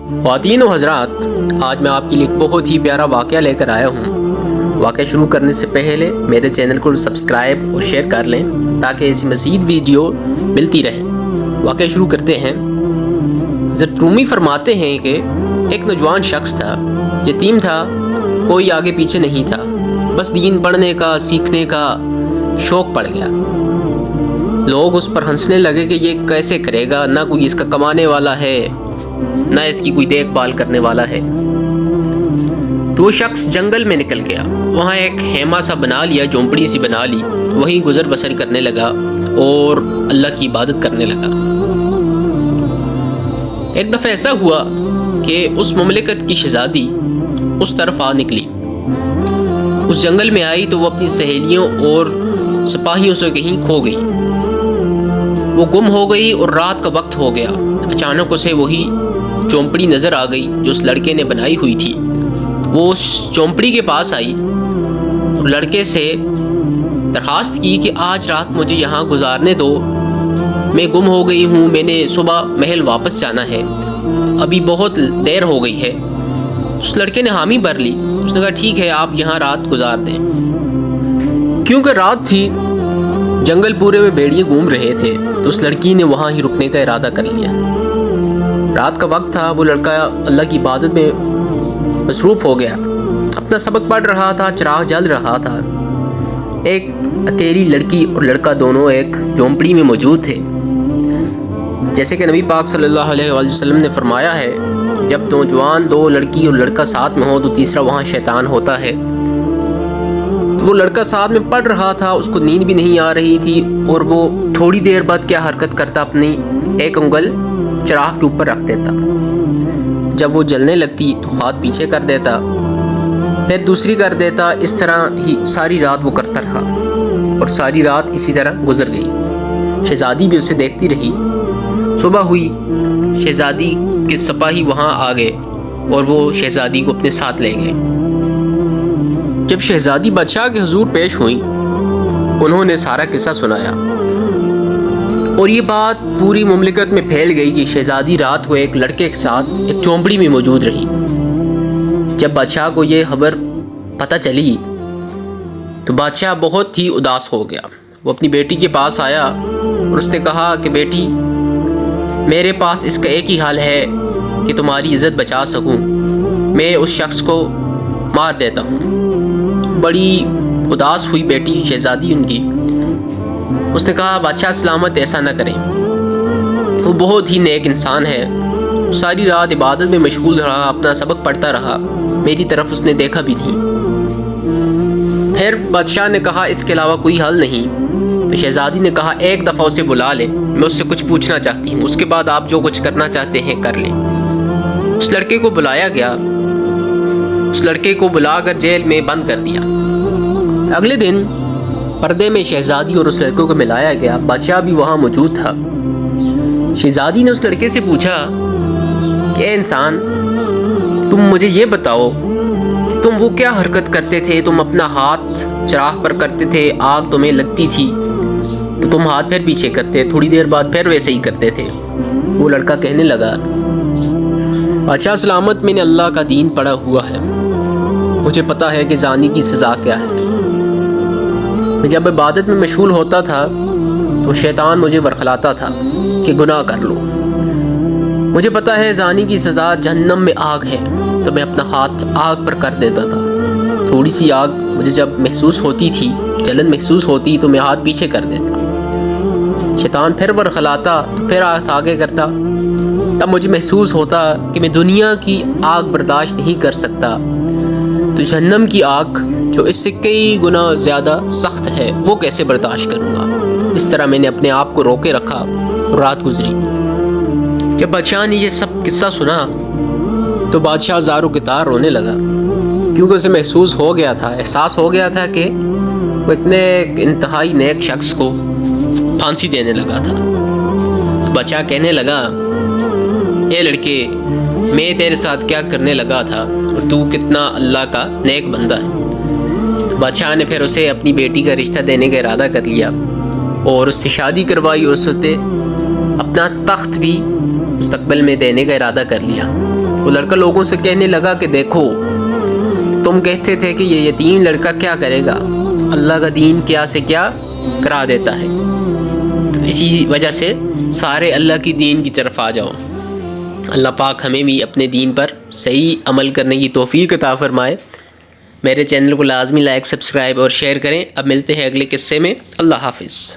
خواتین و حضرات، آج میں آپ کے لیے ایک بہت ہی پیارا واقعہ لے کر آیا ہوں۔ واقعہ شروع کرنے سے پہلے میرے چینل کو سبسکرائب اور شیئر کر لیں تاکہ ایسی مزید ویڈیو ملتی رہے۔ واقعہ شروع کرتے ہیں۔ حضرت رومی فرماتے ہیں کہ ایک نوجوان شخص تھا، یتیم تھا، کوئی آگے پیچھے نہیں تھا، بس دین پڑھنے کا، سیکھنے کا شوق پڑ گیا۔ لوگ اس پر ہنسنے لگے کہ یہ کیسے کرے گا، نہ کوئی اس کا کمانے والا ہے، نہ اس کی کوئی دیکھ بھال کرنے والا ہے۔ تو وہ شخص جنگل میں نکل گیا، وہاں ایک خیمہ سا بنا لیا، جھونپڑی سی بنا لی، وہیں گزر بسر کرنے لگا اور اللہ کی عبادت کرنے لگا۔ ایک دفعہ ایسا ہوا کہ اس مملکت کی شہزادی اس طرف آ نکلی، اس جنگل میں آئی تو وہ اپنی سہیلیوں اور سپاہیوں سے کہیں کھو گئی۔ وہ گم ہو گئی اور رات کا وقت ہو گیا۔ اچانک اسے وہی چومپڑی نظر آ گئی جو اس لڑکے نے بنائی ہوئی تھی۔ وہ اس چومپڑی کے پاس آئی اور لڑکے سے درخواست کی کہ آج رات مجھے یہاں گزارنے دو، میں گم ہو گئی ہوں، میں نے صبح محل واپس جانا ہے، ابھی بہت دیر ہو گئی ہے۔ اس لڑکے نے حامی بھر لی، اس نے کہا ٹھیک ہے، آپ یہاں رات گزار دیں۔ کیونکہ رات تھی، جنگل پورے میں بھیڑیے گھوم رہے تھے، تو اس لڑکی نے وہاں ہی رکنے کا ارادہ کر لیا۔ رات کا وقت تھا، وہ لڑکا اللہ کی عبادت میں مصروف ہو گیا، اپنا سبق پڑھ رہا تھا، چراغ جل رہا تھا۔ ایک اکیلی لڑکی اور لڑکا دونوں ایک جھونپڑی میں موجود تھے۔ جیسے کہ نبی پاک صلی اللہ علیہ وآلہ وسلم نے فرمایا ہے، جب نوجوان دو لڑکی اور لڑکا ساتھ میں ہو تو تیسرا وہاں شیطان ہوتا ہے۔ تو وہ لڑکا ساتھ میں پڑھ رہا تھا، اس کو نیند بھی نہیں آ رہی تھی، اور وہ تھوڑی دیر بعد کیا حرکت کرتا، اپنی ایک انگل چراغ کے اوپر رکھ دیتا، جب وہ جلنے لگتی تو ہاتھ پیچھے کر دیتا، پھر دوسری کر دیتا، اس طرح ہی ساری رات وہ کرتا رہا، اور ساری رات اسی طرح گزر گئی۔ شہزادی بھی اسے دیکھتی رہی۔ صبح ہوئی، شہزادی کے سپاہی وہاں آ گئے اور وہ شہزادی کو اپنے ساتھ لے گئے۔ جب شہزادی بادشاہ کے حضور پیش ہوئیں، انہوں نے سارا قصہ سنایا، اور یہ بات پوری مملکت میں پھیل گئی کہ شہزادی رات کو ایک لڑکے کے ساتھ ایک چومپڑی میں موجود رہی۔ جب بادشاہ کو یہ خبر پتہ چلی تو بادشاہ بہت ہی اداس ہو گیا۔ وہ اپنی بیٹی کے پاس آیا اور اس نے کہا کہ بیٹی، میرے پاس اس کا ایک ہی حل ہے کہ تمہاری عزت بچا سکوں، میں اس شخص کو مار دیتا ہوں۔ بڑی اداس ہوئی بیٹی شہزادی ان کی۔ اس نے کہا بادشاہ سلامت، ایسا نہ کریں، وہ بہت ہی نیک انسان ہے، ساری رات عبادت میں مشغول رہا، اپنا سبق پڑھتا رہا، میری طرف اس نے دیکھا بھی نہیں۔ پھر بادشاہ نے کہا اس کے علاوہ کوئی حل نہیں۔ تو شہزادی نے کہا ایک دفعہ اسے بلا لیں، میں اس سے کچھ پوچھنا چاہتی ہوں، اس کے بعد آپ جو کچھ کرنا چاہتے ہیں کر لیں۔ اس لڑکے کو بلایا گیا، اس لڑکے کو بلا کر جیل میں بند کر دیا۔ اگلے دن پردے میں شہزادی اور اس لڑکے کو ملایا گیا، بادشاہ بھی وہاں موجود تھا۔ شہزادی نے اس لڑکے سے پوچھا کہ اے انسان، تم مجھے یہ بتاؤ، تم وہ کیا حرکت کرتے تھے؟ تم اپنا ہاتھ چراغ پر کرتے تھے، آگ تمہیں لگتی تھی تو تم ہاتھ پھر پیچھے کرتے، تھوڑی دیر بعد پھر ویسے ہی کرتے تھے۔ وہ لڑکا کہنے لگا بادشاہ سلامت، میں نے اللہ کا دین پڑھا ہوا ہے، مجھے پتا ہے کہ زانی کی سزا کیا ہے۔ میں جب عبادت میں مشغول ہوتا تھا تو شیطان مجھے ورخلاتا تھا کہ گناہ کر لو۔ مجھے پتا ہے زانی کی سزا جہنم میں آگ ہے، تو میں اپنا ہاتھ آگ پر کر دیتا تھا، تھوڑی سی آگ مجھے جب محسوس ہوتی تھی، جلن محسوس ہوتی تو میں ہاتھ پیچھے کر دیتا۔ شیطان پھر ورخلاتا تو پھر ہاتھ آگے کرتا، تب مجھے محسوس ہوتا کہ میں دنیا کی آگ برداشت نہیں کر سکتا، تو جہنم کی آگ جو اس سے کئی گنا زیادہ سخت ہے وہ کیسے برداشت کروں گا۔ اس طرح میں نے اپنے آپ کو روکے رکھا اور رات گزری۔ جب بادشاہ نے یہ سب قصہ سنا تو بادشاہ زار و گتار رونے لگا، کیونکہ اسے محسوس ہو گیا تھا، احساس ہو گیا تھا کہ وہ اتنے انتہائی نیک شخص کو پھانسی دینے لگا تھا۔ تو بادشاہ کہنے لگا اے لڑکے، میں تیرے ساتھ کیا کرنے لگا تھا اور تو کتنا اللہ کا نیک بندہ ہے۔ بادشاہ نے پھر اسے اپنی بیٹی کا رشتہ دینے کا ارادہ کر لیا اور اس سے شادی کروائی، اور اس سے اپنا تخت بھی مستقبل میں دینے کا ارادہ کر لیا، وہ لڑکا لوگوں سے کہنے لگا کہ دیکھو، تم کہتے تھے کہ یہ یتیم لڑکا کیا کرے گا، اللہ کا دین کیا سے کیا کرا دیتا ہے، تو اسی وجہ سے سارے اللہ کی دین کی طرف آ جاؤ۔ اللہ پاک ہمیں بھی اپنے دین پر صحیح عمل کرنے کی توفیق عطا فرمائے۔ میرے چینل کو لازمی لائک، سبسکرائب اور شیئر کریں۔ اب ملتے ہیں اگلے قصے میں۔ اللہ حافظ۔